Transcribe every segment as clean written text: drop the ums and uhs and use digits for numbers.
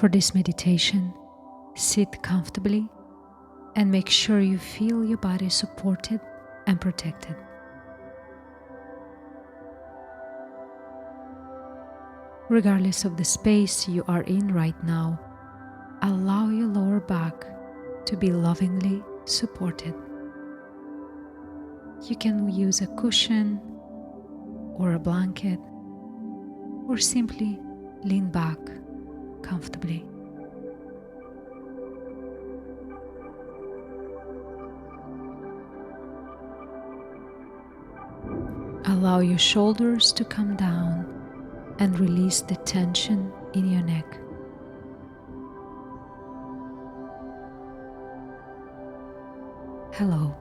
For this meditation, sit comfortably and make sure you feel your body supported and protected. Regardless of the space you are in right now, allow your lower back to be lovingly supported. You can use a cushion or a blanket, or simply lean back comfortably. Allow your shoulders to come down and release the tension in your neck. Hello,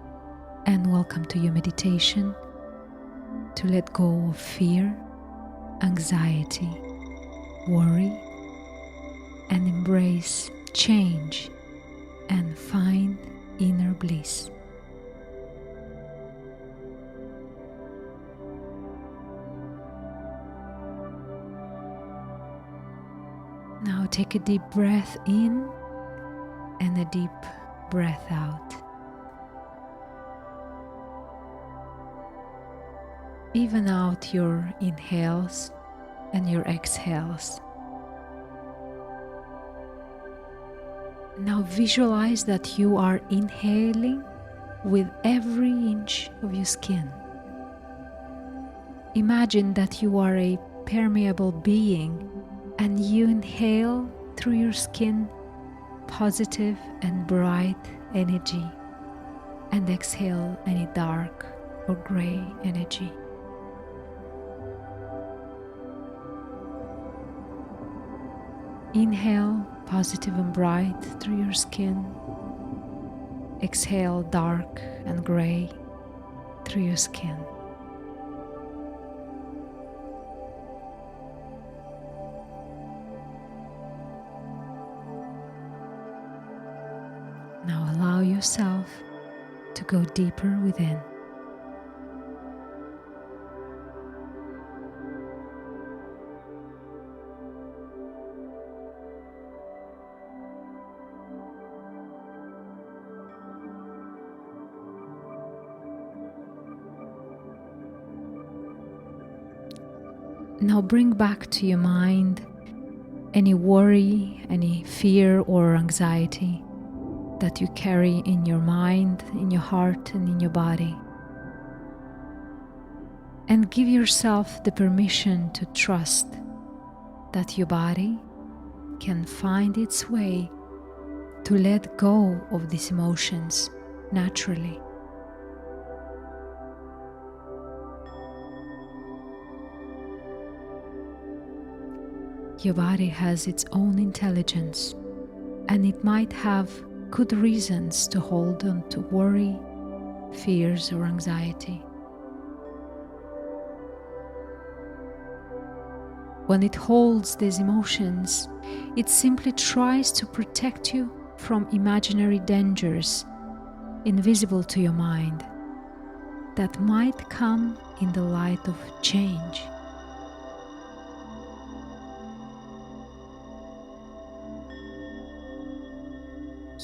and welcome to your meditation to let go of fear, anxiety, worry, and embrace change and find inner bliss. Now take a deep breath in and a deep breath out. Even out your inhales and your exhales. Now visualize that you are inhaling with every inch of your skin. Imagine that you are a permeable being and you inhale through your skin positive and bright energy and exhale any dark or gray energy. Inhale positive and bright through your skin. Exhale dark and gray through your skin. Now allow yourself to go deeper within. Now bring back to your mind any worry, any fear or anxiety that you carry in your mind, in your heart, and in your body. And give yourself the permission to trust that your body can find its way to let go of these emotions naturally. Your body has its own intelligence, and it might have good reasons to hold on to worry, fears, or anxiety. When it holds these emotions, it simply tries to protect you from imaginary dangers invisible to your mind that might come in the light of change.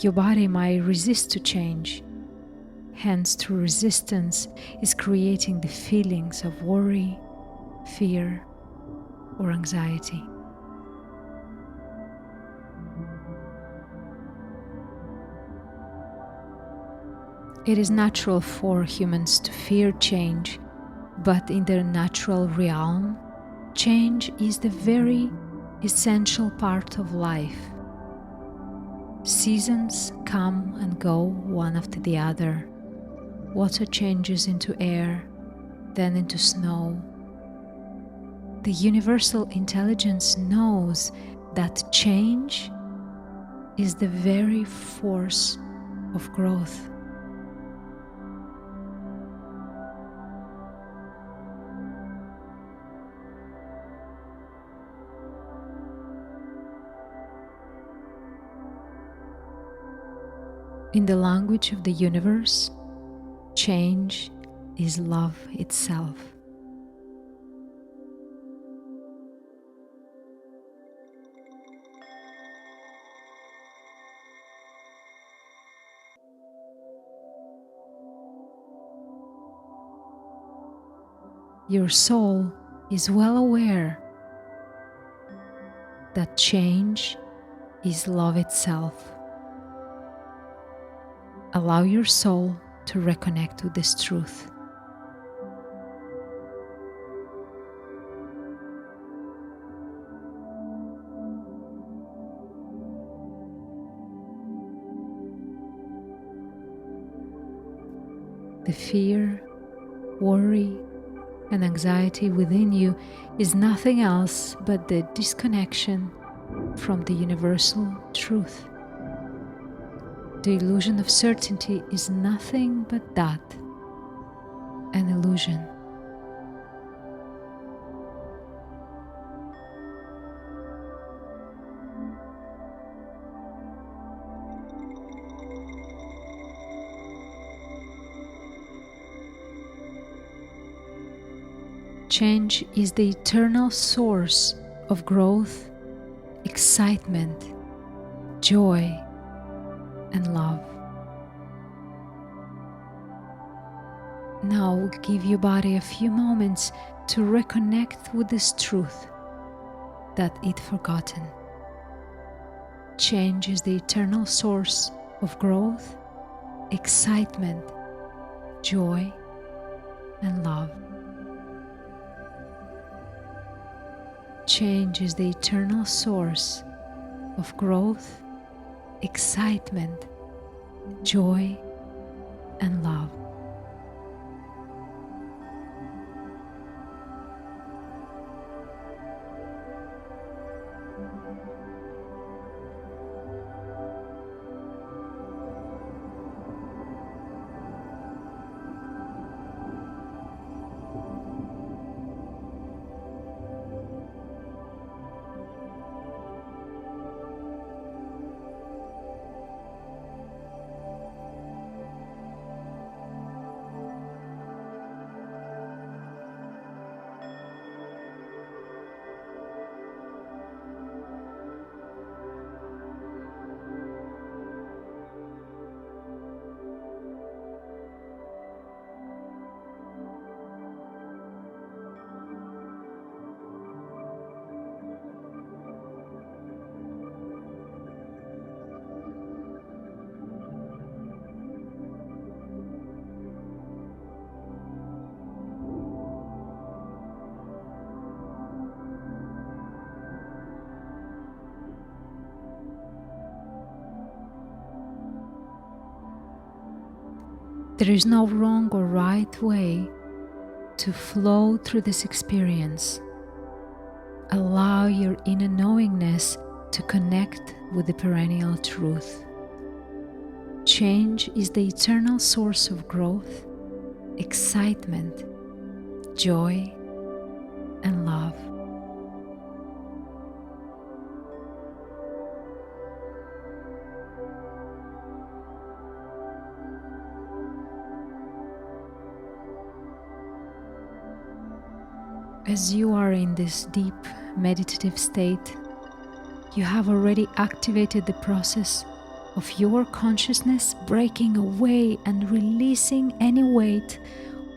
Your body might resist to change. Hence, through resistance is creating the feelings of worry, fear, or anxiety. It is natural for humans to fear change, but in their natural realm, change is the very essential part of life. Seasons come and go one after the other. Water changes into air, then into snow. The universal intelligence knows that change is the very force of growth. In the language of the universe, change is love itself. Your soul is well aware that change is love itself. Allow your soul to reconnect with this truth. The fear, worry, and anxiety within you is nothing else but the disconnection from the universal truth. The illusion of certainty is nothing but that, an illusion. Change is the eternal source of growth, excitement, joy, and love. Now give your body a few moments to reconnect with this truth that it forgotten. Change is the eternal source of growth, excitement, joy, and love. Change is the eternal source of growth, excitement, joy, and love. There is no wrong or right way to flow through this experience. Allow your inner knowingness to connect with the perennial truth. Change is the eternal source of growth, excitement, joy, and love. As you are in this deep meditative state, you have already activated the process of your consciousness breaking away and releasing any weight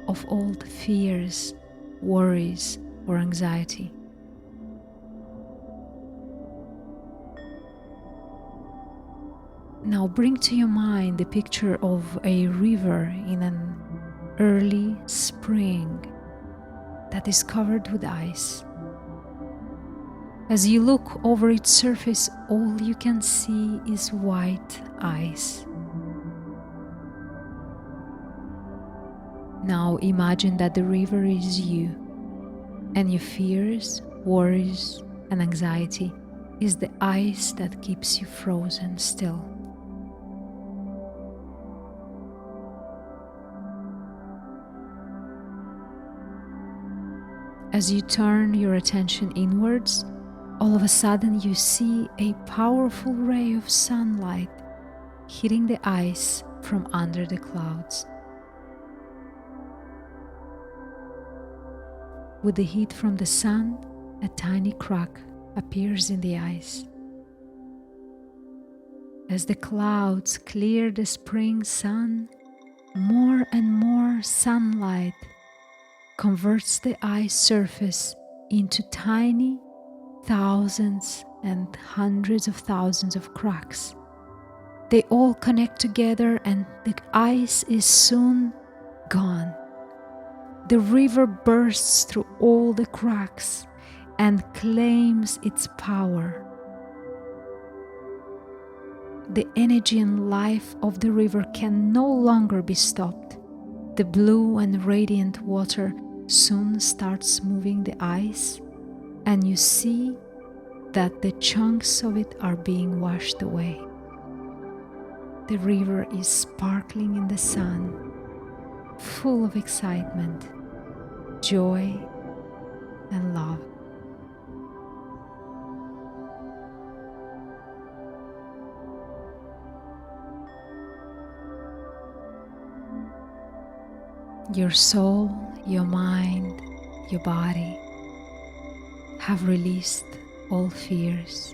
of old fears, worries, or anxiety. Now bring to your mind the picture of a river in an early spring that is covered with ice. As you look over its surface, all you can see is white ice. Now imagine that the river is you, and your fears, worries, and anxiety is the ice that keeps you frozen still. As you turn your attention inwards, all of a sudden you see a powerful ray of sunlight hitting the ice from under the clouds. With the heat from the sun, a tiny crack appears in the ice. As the clouds clear the spring sun, more and more sunlight converts the ice surface into tiny thousands and hundreds of thousands of cracks. They all connect together and the ice is soon gone. The river bursts through all the cracks and claims its power. The energy and life of the river can no longer be stopped. The blue and radiant water soon starts moving the ice, and you see that the chunks of it are being washed away. The river is sparkling in the sun, full of excitement, joy, and love. Your soul, your mind, your body have released all fears,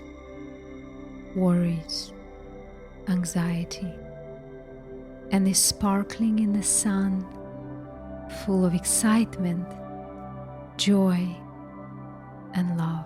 worries, anxiety, and is sparkling in the sun, full of excitement, joy, and love.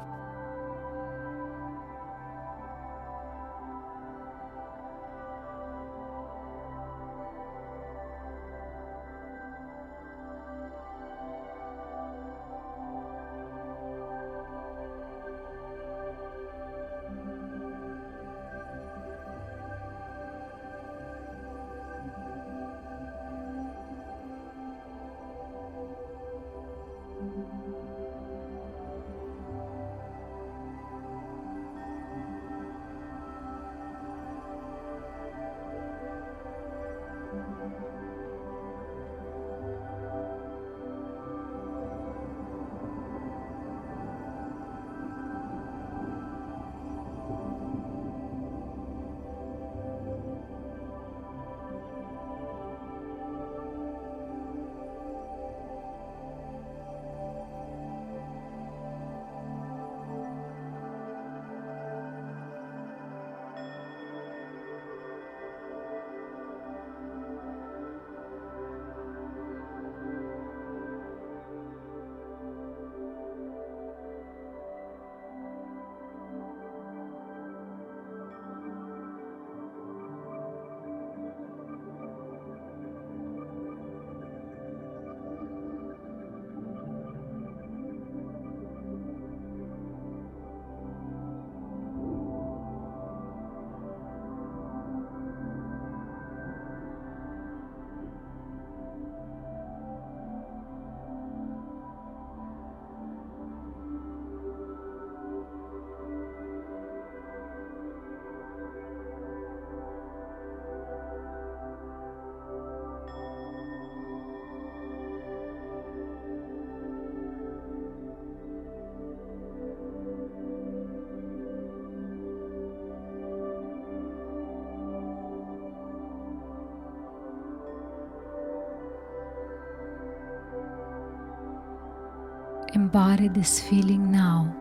Embody this feeling now.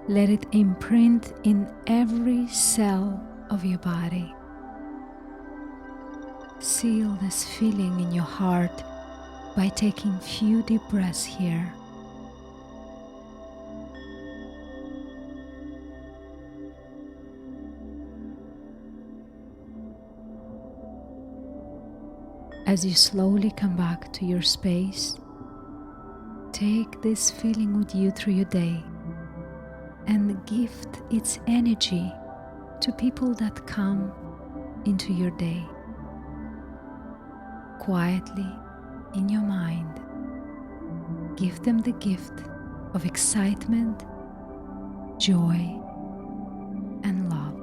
Let it imprint in every cell of your body. Seal this feeling in your heart by taking few deep breaths here. As you slowly come back to your space, take this feeling with you through your day and gift its energy to people that come into your day. Quietly, in your mind, give them the gift of excitement, joy, and love.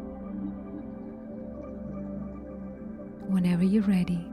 Whenever you're ready,